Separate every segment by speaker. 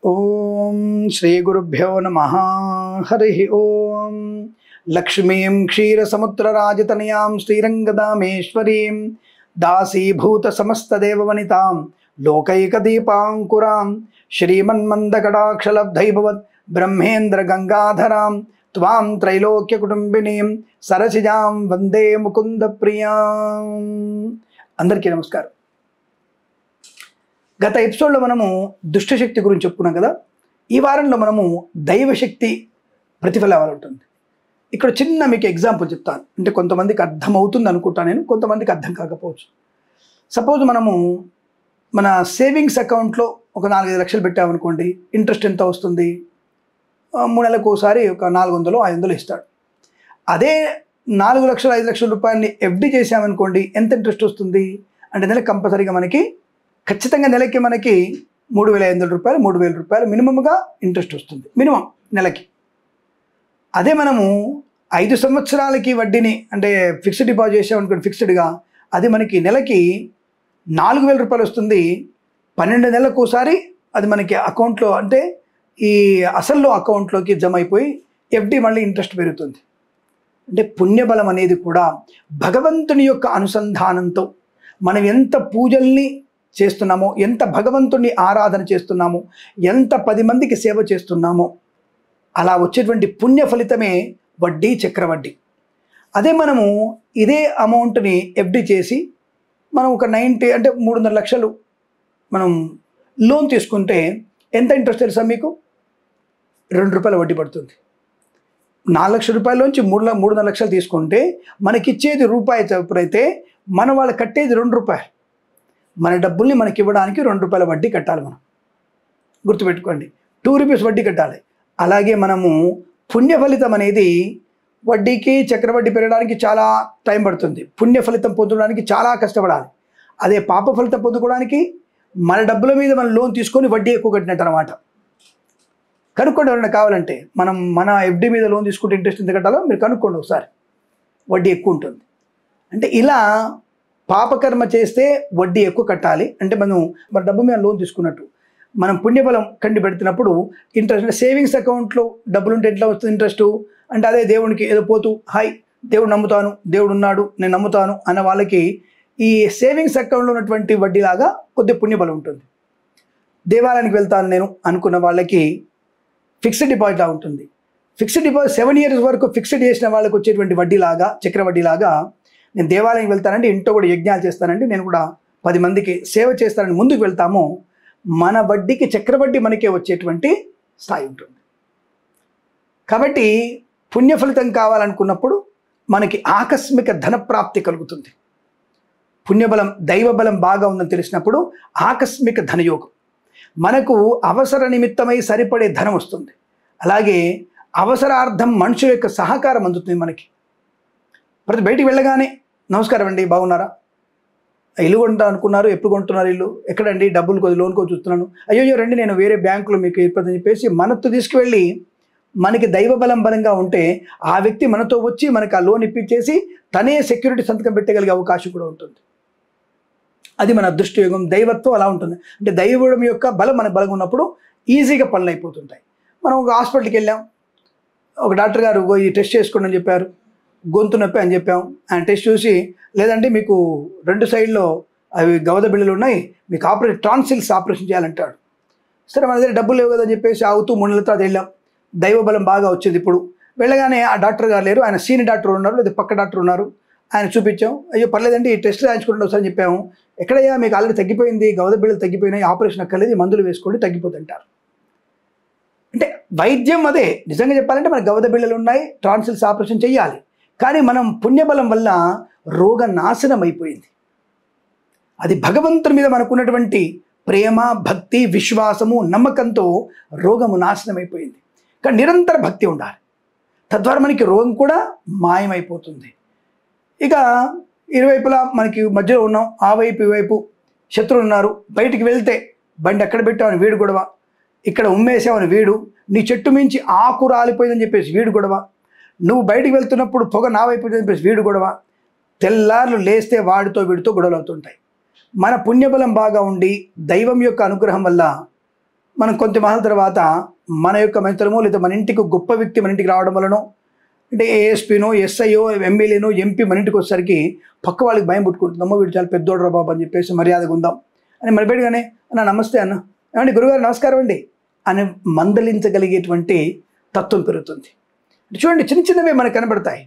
Speaker 1: ఓం శ్రీ గురుభ్యో నమః. హరి ఓం. లక్ష్మీం క్షీరసముద్రరాజతనయాం శ్రీరంగదామేశ్వరీం దాసీభూత సమస్తదేవవనితాం లోకైకదీపాంకురాం శ్రీమన్మందకటాక్షలబ్ధైభవత్ బ్రహ్మేంద్ర గంగాధరాం త్వాం త్రైలోక్యకుటుంబినీం సరసిజాం వందే ముకుంద ప్రియాం. అందరికీ నమస్కారం. గత ఎపిసోడ్లో మనము దుష్టశక్తి గురించి చెప్పుకున్నాం కదా. ఈ వారంలో మనము దైవశక్తి ప్రతిఫలాలు ఉంటుంది. ఇక్కడ చిన్న మీకు ఎగ్జాంపుల్ చెప్తాను, అంటే కొంతమందికి అర్థమవుతుంది అనుకుంటాను నేను, కొంతమందికి అర్థం కాకపోవచ్చు. సపోజ్ మనము మన సేవింగ్స్ అకౌంట్లో ఒక 4-5 లక్షలు పెట్టామనుకోండి, ఇంట్రెస్ట్ ఎంత వస్తుంది? 3 నెలలకు ఒకసారి ఒక 400-500 ఇస్తాడు. అదే 4 లక్షలు 5 లక్షల రూపాయలని ఎఫ్డి చేసామనుకోండి, ఎంత ఇంట్రెస్ట్ వస్తుంది అంటే నెలకు కంపల్సరీగా మనకి ఖచ్చితంగా నెలకి మనకి 3,500 రూపాయలు 3,000 రూపాయలు మినిమంగా ఇంట్రెస్ట్ వస్తుంది, మినిమం నెలకి. అదే మనము 5 సంవత్సరాలకి వడ్డీని అంటే ఫిక్స్డ్ డిపాజిట్ చేసామనుకోండి, ఫిక్స్డ్గా అది మనకి నెలకి 4,000 రూపాయలు వస్తుంది. 12 నెలలకు ఒకసారి అది మనకి అకౌంట్లో అంటే ఈ అసలు అకౌంట్లోకి జమ అయిపోయి ఎఫ్డి మళ్ళీ ఇంట్రెస్ట్ పెరుగుతుంది. అంటే పుణ్యబలం అనేది కూడా భగవంతుని యొక్క అనుసంధానంతో మనం ఎంత పూజల్ని చేస్తున్నామో, ఎంత భగవంతుని ఆరాధన చేస్తున్నామో, ఎంత 10 మందికి సేవ చేస్తున్నామో అలా వచ్చేటువంటి పుణ్య ఫలితమే వడ్డీ, చక్రవడ్డీ. అదే మనము ఇదే అమౌంట్ని ఎఫ్డి చేసి మనం ఒక 90 అంటే 300 లక్షలు మనం లోన్ తీసుకుంటే ఎంత ఇంట్రెస్ట్ తెలుసా మీకు? 2 రూపాయలు వడ్డీ పడుతుంది. 4 లక్షల రూపాయలలోంచి 300 లక్షలు తీసుకుంటే మనకిచ్చేది రూపాయి చొప్పునైతే మన వాళ్ళు కట్టేది 2 రూపాయలు. మన డబ్బుల్ని మనకి ఇవ్వడానికి 2 రూపాయల వడ్డీ కట్టాలి. మనం గుర్తుపెట్టుకోండి, 2 రూపీస్ వడ్డీ కట్టాలి. అలాగే మనము పుణ్య ఫలితం అనేది వడ్డీకి చక్రవడ్డీ పెరగడానికి చాలా టైం పడుతుంది. పుణ్య ఫలితం పొందడానికి చాలా కష్టపడాలి. అదే పాప ఫలితం పొందుకోవడానికి మన డబ్బుల మీద మనం లోన్ తీసుకొని వడ్డీ ఎక్కువ కట్టినట్టు అనమాట. కనుక్కోండి ఎవరైనా కావాలంటే, మనం మన ఎఫ్డి మీద లోన్ తీసుకుంటే ఇంట్రెస్ట్ ఎంత కట్టాలో మీరు కనుక్కోండి ఒకసారి, వడ్డీ ఎక్కువ ఉంటుంది. అంటే ఇలా పాపకర్మ చేస్తే వడ్డీ ఎక్కువ కట్టాలి. అంటే మనం మన డబ్బు మీద లోన్ తీసుకున్నట్టు మనం పుణ్యబలం కండి పెడుతున్నప్పుడు ఇంట్రెస్ట్, అంటే సేవింగ్స్ అకౌంట్లో డబ్బులు ఉంటే ఎట్లా వస్తుంది ఇంట్రెస్ట్ అంటే, అదే దేవునికి ఏదో పోతూ హాయ్ దేవుడు నమ్ముతాను, దేవుడు ఉన్నాడు నేను నమ్ముతాను అన్న వాళ్ళకి ఈ సేవింగ్స్ అకౌంట్లో ఉన్నటువంటి వడ్డీలాగా కొద్దిగా పుణ్యబలం ఉంటుంది. దేవాలయానికి వెళ్తాను నేను అనుకున్న వాళ్ళకి ఫిక్స్డ్ డిపాజిట్లా ఉంటుంది. ఫిక్స్డ్ డిపాజిట్ 7 years వరకు ఫిక్స్డ్ చేసిన వాళ్ళకి వచ్చేటువంటి వడ్డీలాగా, చక్రవడ్డీలాగా నేను దేవాలయం వెళ్తానండి, ఇంట్లో కూడా యజ్ఞాలు చేస్తానండి, నేను కూడా 10 మందికి సేవ చేస్తానని ముందుకు వెళ్తామో మన వడ్డీకి చక్రవడ్డీ మనకే వచ్చేటువంటి స్థాయి ఉంటుంది. కాబట్టి పుణ్య ఫలితం కావాలనుకున్నప్పుడు మనకి ఆకస్మిక ధనప్రాప్తి కలుగుతుంది. పుణ్యబలం, దైవబలం బాగా ఉందని తెలిసినప్పుడు ఆకస్మిక ధనయోగం, మనకు అవసర నిమిత్తమై సరిపడే ధనం వస్తుంది. అలాగే అవసరార్థం మనుషుల యొక్క సహకారం అందుతుంది మనకి. ప్రతి బయటికి వెళ్ళగానే నమస్కారం అండి, బాగున్నారా, ఇల్లు కొంటా అనుకున్నారు, ఎప్పుడు కొంటున్నారు ఇల్లు, ఎక్కడండి, డబ్బులు కొద్ది లోన్ కోసం చూస్తున్నాను, అయ్యో రండి నేను వేరే బ్యాంకులో మీకు ఏర్పడని చెప్పేసి మనతో తీసుకువెళ్ళి, మనకి దైవబలం బలంగా ఉంటే ఆ వ్యక్తి మనతో వచ్చి మనకి ఆ లోన్ ఇప్పించేసి తనే సెక్యూరిటీ సంతకం పెట్టగలిగే అవకాశం కూడా ఉంటుంది. అది మన అదృష్టయోగం, దైవత్వం అలా ఉంటుంది. అంటే దైవం యొక్క బలం మన బలంగా ఉన్నప్పుడు ఈజీగా పనులు అయిపోతుంటాయి. మనం ఒక హాస్పిటల్కి వెళ్ళాం, ఒక డాక్టర్ గారు ఈ టెస్ట్ చేసుకోండి అని చెప్పారు, గొంతు నొప్పి అని చెప్పాం. ఆయన టెస్ట్ చూసి లేదంటే మీకు 2 సైడ్లో అవి గవద బిళ్ళలు ఉన్నాయి, మీకు టాన్సిల్స్ ఆపరేషన్ చేయాలంటాడు. సరే మన దగ్గర డబ్బులు లేవు కదా అని చెప్పేసి ఆగుతూ 3 నెలల తర్వాత వెళ్ళాం. దైవబలం బాగా వచ్చింది. ఇప్పుడు వెళ్ళగానే ఆ డాక్టర్ గారు లేరు, ఆయన సీనియర్ డాక్టర్ ఉన్నారు, లేదా పక్క డాక్టర్ ఉన్నారు. ఆయన చూపించాం, అయ్యో పర్లేదండి ఈ టెస్ట్ రాయించుకోండి ఒకసారి అని చెప్పాము. ఎక్కడయ్యా మీకు ఆల్రెడీ తగ్గిపోయింది, గవద బిళ్ళలు తగ్గిపోయినాయి, ఆపరేషన్ అక్కర్లేదు, మందులు వేసుకోండి తగ్గిపోతుంది అంటారు. అంటే వైద్యం అదే, నిజంగా చెప్పాలంటే మనకు గవద బిళ్ళలు ఉన్నాయి, టాన్సిల్స్ ఆపరేషన్ చేయాలి. కానీ మనం పుణ్యబలం వల్ల రోగ నాశనం అయిపోయింది. అది భగవంతుని మీద మనకున్నటువంటి ప్రేమ, భక్తి, విశ్వాసము, నమ్మకంతో రోగము నాశనం అయిపోయింది. కానీ నిరంతర భక్తి ఉండాలి, తద్వారా మనకి రోగం కూడా మాయమైపోతుంది. ఇక ఇరువైపులా మనకి మధ్యలో ఉన్నాం, ఆ వైపు ఈ వైపు శత్రువులు ఉన్నారు. బయటికి వెళ్తే బండి ఎక్కడ పెట్టామని వీడు గొడవ, ఇక్కడ ఉమ్మేసామని వీడు, నీ చెట్టు మించి ఆకు రాలిపోయిందని చెప్పేసి వీడు గొడవ, నువ్వు బయటికి వెళ్తున్నప్పుడు పొగ నా వైపు చెప్పేసి వీడు గొడవ. తెల్లార్లు లేస్తే వాడితో వీడితో గొడవలు అవుతుంటాయి. మన పుణ్యబలం బాగా ఉండి దైవం యొక్క అనుగ్రహం వల్ల మనం కొంత మాసాల తర్వాత మన యొక్క మంత్రమో లేదా మన ఇంటికి గొప్ప వ్యక్తి మన ఇంటికి రావడం వలనో, అంటే ఏఎస్పీనో ఎస్ఐఓ ఎమ్మెల్యేనో ఎంపీ మన ఇంటికి వచ్చేసరికి పక్క వాళ్ళకి భయం పుట్టుకుంటుంది. అమ్మ వీడు చాలా పెద్దోడ్రా బాబు అని చెప్పేసి మర్యాదగా ఉందాం అని మరి బయటగానే అన్న నమస్తే అన్న, ఏమండి గురుగారు నమస్కారం అండి అని మందలించగలిగేటువంటి తత్వం పెరుగుతుంది. చూడండి, చిన్న చిన్నవే మనకు కనబడతాయి,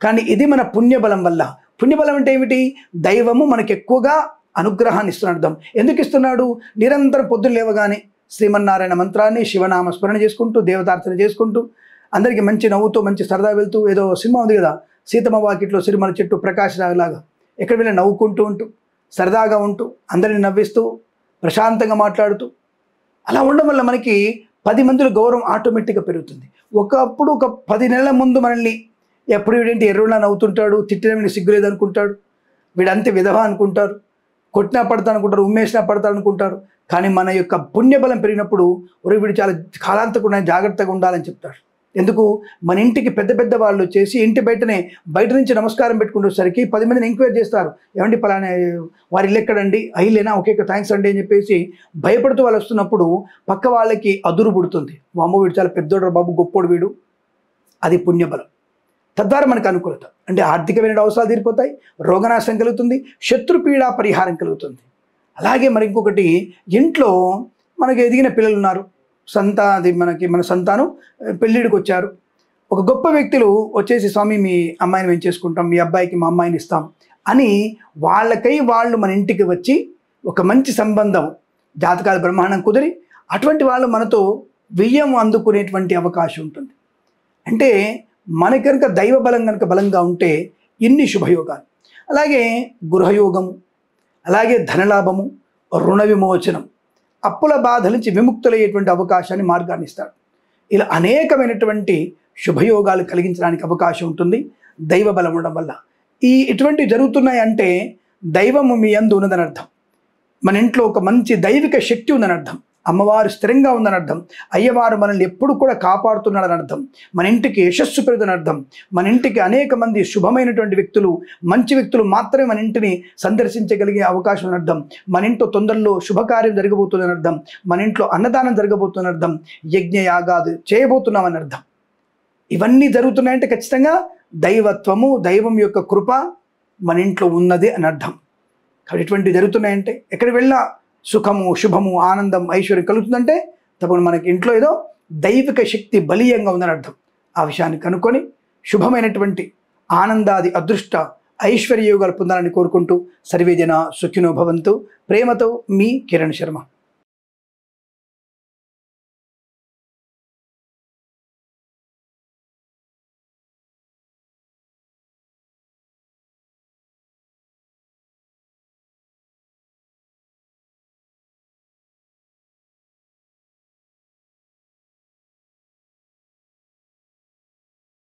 Speaker 1: కానీ ఇది మన పుణ్యబలం వల్ల. పుణ్యబలం అంటే ఏమిటి? దైవము మనకు ఎక్కువగా అనుగ్రహాన్ని ఇస్తున్నాడు. అర్థం ఎందుకు ఇస్తున్నాడు? నిరంతరం పొద్దున్న లేవగానే శ్రీమన్నారాయణ మంత్రాన్ని శివనామ స్మరణ చేసుకుంటూ దేవతార్చన చేసుకుంటూ అందరికీ మంచి నవ్వుతూ మంచి సరదా వెళ్తూ, ఏదో సినిమా ఉంది కదా సీతమ్మ వాకిట్లో సిరిమల చెట్టు ప్రకాశ్ రాగలాగా ఎక్కడ వెళ్ళి నవ్వుకుంటూ ఉంటూ సరదాగా ఉంటూ అందరిని నవ్విస్తూ ప్రశాంతంగా మాట్లాడుతూ అలా ఉండడం వల్ల మనకి 10 మందిలో గౌరవం ఆటోమేటిక్గా పెరుగుతుంది. ఒకప్పుడు ఒక 10 నెలల ముందు మనల్ని ఎప్పుడు వీడేంటి ఎర్రులా నవ్వుతుంటాడు, తిట్టిన వీడిని సిగ్గులేదు అనుకుంటాడు, వీడంతే విధవ అనుకుంటారు, కొట్టినా పడతాను అనుకుంటారు, ఉమ్మేసినా పడతాను అనుకుంటారు. కానీ మన యొక్క పుణ్యబలం పెరిగినప్పుడు ఒరే వీడు చాలా కాలాంతకుండా జాగ్రత్తగా ఉండాలని చెప్తాడు. ఎందుకు? మన ఇంటికి పెద్ద పెద్ద వాళ్ళు వచ్చేసి ఇంటి బయట నుంచి నమస్కారం పెట్టుకునేసరికి 10 మందిని ఎంక్వైరీ చేస్తారు. ఏమండి పలానా వారి ఇల్లు ఎక్కడండి, అయిలేనా, ఓకే థ్యాంక్స్ అండి అని చెప్పేసి భయపడుతూ వాళ్ళు వస్తున్నప్పుడు పక్క వాళ్ళకి అదురు పుడుతుంది. మా అమ్మ వీడు చాలా పెద్దోడు బాబు, గొప్పోడు వీడు. అది పుణ్యబలం. తద్వారా మనకు అనుకూలత, అంటే ఆర్థికమైన అవసరాలు తీరిపోతాయి, రోగనాశనం కలుగుతుంది, శత్రుపీడా పరిహారం కలుగుతుంది. అలాగే మరి ఇంకొకటి, ఇంట్లో మనకి ఎదిగిన పిల్లలు ఉన్నారు, మన సంతానం పెళ్ళిడికి వచ్చారు. ఒక గొప్ప వ్యక్తులు వచ్చేసి స్వామి మీ అమ్మాయిని మేము చేసుకుంటాం, మీ అబ్బాయికి మా అమ్మాయిని ఇస్తాం అని వాళ్ళకై వాళ్ళు మన ఇంటికి వచ్చి ఒక మంచి సంబంధం జాతకాల బ్రహ్మాండం కుదిరి అటువంటి వాళ్ళు మనతో వియ్యం అందుకునేటువంటి అవకాశం ఉంటుంది. అంటే మనకి కనుక దైవ బలం కనుక బలంగా ఉంటే ఇన్ని శుభయోగాలు. అలాగే గృహయోగము, అలాగే ధనలాభము, రుణ విమోచనం, అప్పుల బాధ నుంచి విముక్తులయ్యేటువంటి అవకాశాన్ని మార్గాన్ని ఇస్తాడు. ఇలా అనేకమైనటువంటి శుభయోగాలు కలిగించడానికి అవకాశం ఉంటుంది దైవ బలం ఉండడం వల్ల. ఇటువంటివి జరుగుతున్నాయి అంటే దైవము మీ యందు ఉన్నదని అర్థం. మన ఇంట్లో ఒక మంచి దైవిక శక్తి ఉందని అర్థం. అమ్మవారు స్థిరంగా ఉందని అర్థం. అయ్యవారు మనల్ని ఎప్పుడు కూడా కాపాడుతున్నాడని అర్థం. మన ఇంటికి యశస్సు పెరుగుదని అర్థం. మన ఇంటికి అనేక మంది శుభమైనటువంటి వ్యక్తులు, మంచి వ్యక్తులు మాత్రమే మన ఇంటిని సందర్శించగలిగే అవకాశం అని అర్థం. మన ఇంట్లో తొందరలో శుభకార్యం జరగబోతుందని అర్థం. మన ఇంట్లో అన్నదానం జరగబోతుందని అర్థం. యజ్ఞ యాగాలు చేయబోతున్నామని అర్థం. ఇవన్నీ జరుగుతున్నాయంటే ఖచ్చితంగా దైవత్వము, దైవం యొక్క కృప మన ఇంట్లో ఉన్నది అని అర్థం. కాబట్టి ఇటువంటివి జరుగుతున్నాయంటే ఎక్కడ వెళ్ళినా సుఖము, శుభము, ఆనందం, ఐశ్వర్యం కలుగుతుందంటే తప్పకుండా మనకి ఇంట్లో ఏదో దైవిక శక్తి బలీయంగా ఉందని అర్థం. ఆ విషయాన్ని కనుక్కొని శుభమైనటువంటి ఆనందాది అదృష్ట ఐశ్వర్య యోగాలు పొందాలని కోరుకుంటూ సర్వేజన సుఖినో భవంతు. ప్రేమతో మీ కిరణ్ శర్మ.